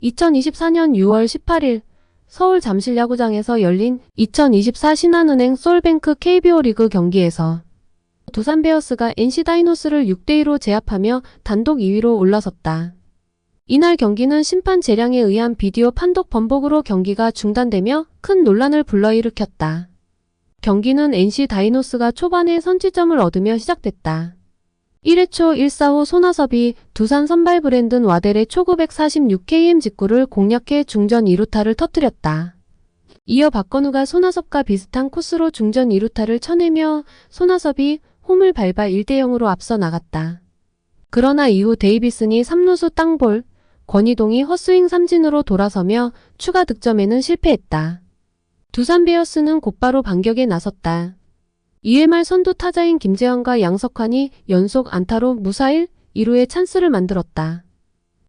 2024년 6월 18일 서울 잠실야구장에서 열린 2024 신한은행 소울뱅크 KBO 리그 경기에서 두산 베어스가 NC 다이노스를 6대2로 제압하며 단독 2위로 올라섰다. 이날 경기는 심판 재량에 의한 비디오 판독 번복으로 경기가 중단되며 큰 논란을 불러일으켰다. 경기는 NC 다이노스가 초반에 선취점을 얻으며 시작됐다. 1회 초 1사 후 손아섭이 두산 선발 브랜든 와델의 초 946km 직구를 공략해 중전 2루타를 터뜨렸다. 이어 박건우가 손아섭과 비슷한 코스로 중전 2루타를 쳐내며 손아섭이 홈을 밟아 1대0으로 앞서 나갔다. 그러나 이후 데이비슨이 3루수 땅볼, 권희동이 헛스윙 삼진으로 돌아서며 추가 득점에는 실패했다. 두산 베어스는 곧바로 반격에 나섰다. 2회 말 선두 타자인 김재환과 양석환이 연속 안타로 무사일 2루에 찬스를 만들었다.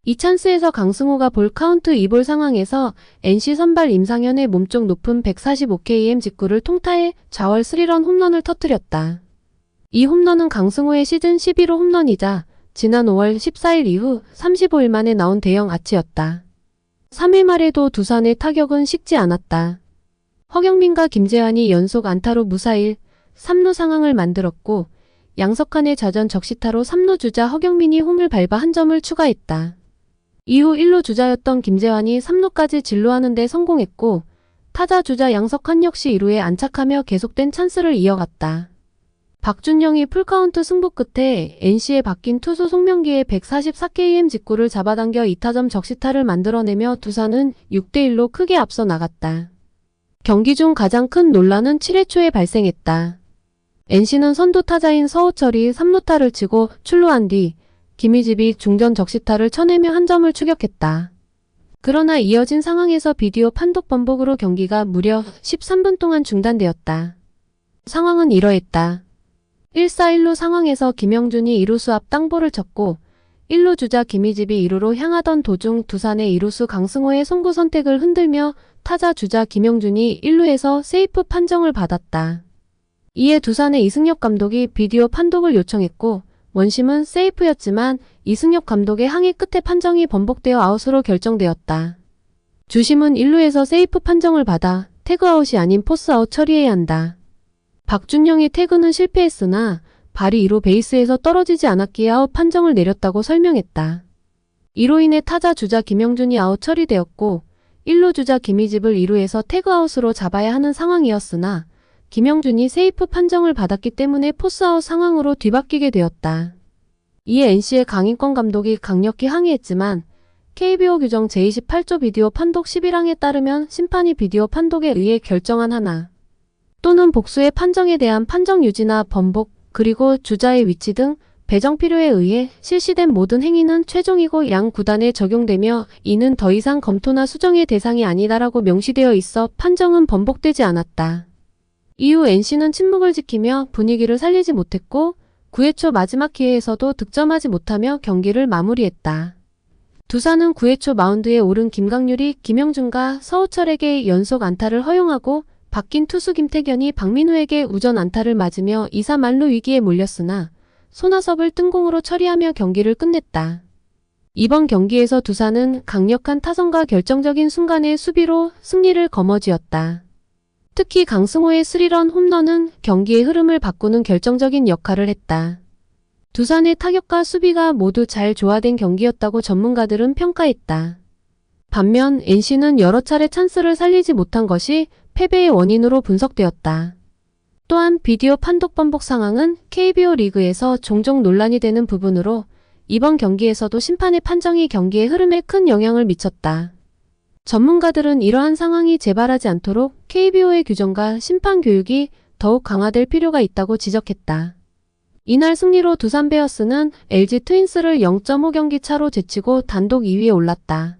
이 찬스에서 강승호가 볼 카운트 2볼 상황에서 NC 선발 임상현의 몸쪽 높은 145km 직구를 통타해 좌월 3런 홈런을 터뜨렸다. 이 홈런은 강승호의 시즌 11호 홈런이자 지난 5월 14일 이후 35일 만에 나온 대형 아치였다. 3회 말에도 두산의 타격은 식지 않았다. 허경민과 김재환이 연속 안타로 무사일 3루 상황을 만들었고 양석환의 좌전 적시타로 3루 주자 허경민이 홈을 밟아 한 점을 추가했다. 이후 1루 주자였던 김재환이 3루까지 진루하는 데 성공했고 타자 주자 양석환 역시 2루에 안착하며 계속된 찬스를 이어갔다. 박준영이 풀카운트 승부 끝에 NC에 바뀐 투수 송명기의 144km 직구를 잡아당겨 2타점 적시타를 만들어내며 두산은 6대1로 크게 앞서 나갔다. 경기 중 가장 큰 논란은 7회 초에 발생했다. NC는 선두 타자인 서호철이 3루타를 치고 출루한 뒤 김희집이 중전 적시타를 쳐내며 한 점을 추격했다. 그러나 이어진 상황에서 비디오 판독 번복으로 경기가 무려 13분 동안 중단되었다. 상황은 이러했다. 1사 1루 상황에서 김영준이 2루수 앞 땅볼을 쳤고 1루 주자 김희집이 2루로 향하던 도중 두산의 2루수 강승호의 송구 선택을 흔들며 타자 주자 김영준이 1루에서 세이프 판정을 받았다. 이에 두산의 이승엽 감독이 비디오 판독을 요청했고 원심은 세이프였지만 이승엽 감독의 항의 끝에 판정이 번복되어 아웃으로 결정되었다. 주심은 1루에서 세이프 판정을 받아 태그아웃이 아닌 포스아웃 처리해야 한다. 박준영의 태그는 실패했으나 발이 2루 베이스에서 떨어지지 않았기에 아웃 판정을 내렸다고 설명했다. 이로 인해 타자 주자 김영준이 아웃 처리되었고 1루 주자 김희집을 2루에서 태그아웃으로 잡아야 하는 상황이었으나 김영준이 세이프 판정을 받았기 때문에 포스아웃 상황으로 뒤바뀌게 되었다. 이에 NC의 강인권 감독이 강력히 항의했지만 KBO 규정 제28조 비디오 판독 11항에 따르면 심판이 비디오 판독에 의해 결정한 하나 또는 복수의 판정에 대한 판정 유지나 번복 그리고 주자의 위치 등 배정 필요에 의해 실시된 모든 행위는 최종이고 양 구단에 적용되며 이는 더 이상 검토나 수정의 대상이 아니다라고 명시되어 있어 판정은 번복되지 않았다. 이후 NC는 침묵을 지키며 분위기를 살리지 못했고 9회 초 마지막 기회에서도 득점하지 못하며 경기를 마무리했다. 두산은 9회 초 마운드에 오른 김강률이 김영준과 서호철에게 연속 안타를 허용하고 바뀐 투수 김태견이 박민우에게 우전 안타를 맞으며 2사 만루 위기에 몰렸으나 손아섭을 뜬공으로 처리하며 경기를 끝냈다. 이번 경기에서 두산은 강력한 타선과 결정적인 순간의 수비로 승리를 거머쥐었다. 특히 강승호의 3런 홈런은 경기의 흐름을 바꾸는 결정적인 역할을 했다. 두산의 타격과 수비가 모두 잘 조화된 경기였다고 전문가들은 평가했다. 반면 NC는 여러 차례 찬스를 살리지 못한 것이 패배의 원인으로 분석되었다. 또한 비디오 판독 번복 상황은 KBO 리그에서 종종 논란이 되는 부분으로 이번 경기에서도 심판의 판정이 경기의 흐름에 큰 영향을 미쳤다. 전문가들은 이러한 상황이 재발하지 않도록 KBO의 규정과 심판 교육이 더욱 강화될 필요가 있다고 지적했다. 이날 승리로 두산 베어스는 LG 트윈스를 0.5경기 차로 제치고 단독 2위에 올랐다.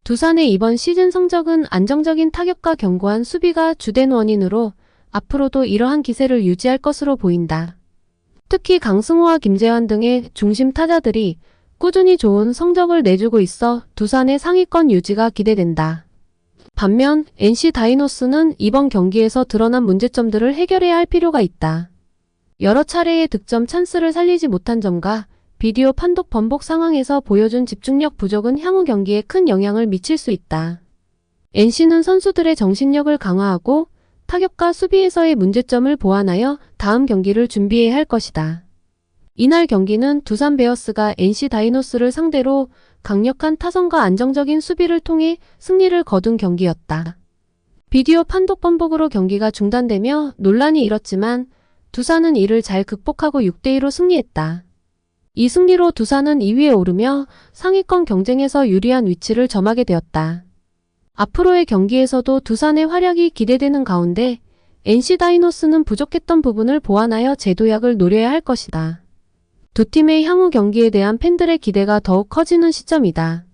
두산의 이번 시즌 성적은 안정적인 타격과 견고한 수비가 주된 원인으로 앞으로도 이러한 기세를 유지할 것으로 보인다. 특히 강승호와 김재환 등의 중심 타자들이 꾸준히 좋은 성적을 내주고 있어 두산의 상위권 유지가 기대된다. 반면 NC 다이노스는 이번 경기에서 드러난 문제점들을 해결해야 할 필요가 있다. 여러 차례의 득점 찬스를 살리지 못한 점과 비디오 판독 번복 상황에서 보여준 집중력 부족은 향후 경기에 큰 영향을 미칠 수 있다. NC는 선수들의 정신력을 강화하고 타격과 수비에서의 문제점을 보완하여 다음 경기를 준비해야 할 것이다. 이날 경기는 두산 베어스가 NC 다이노스를 상대로 강력한 타선과 안정적인 수비를 통해 승리를 거둔 경기였다. 비디오 판독 번복으로 경기가 중단되며 논란이 일었지만 두산은 이를 잘 극복하고 6대2로 승리했다. 이 승리로 두산은 2위에 오르며 상위권 경쟁에서 유리한 위치를 점하게 되었다. 앞으로의 경기에서도 두산의 활약이 기대되는 가운데 NC 다이노스는 부족했던 부분을 보완하여 재도약을 노려야 할 것이다. 두 팀의 향후 경기에 대한 팬들의 기대가 더욱 커지는 시점이다.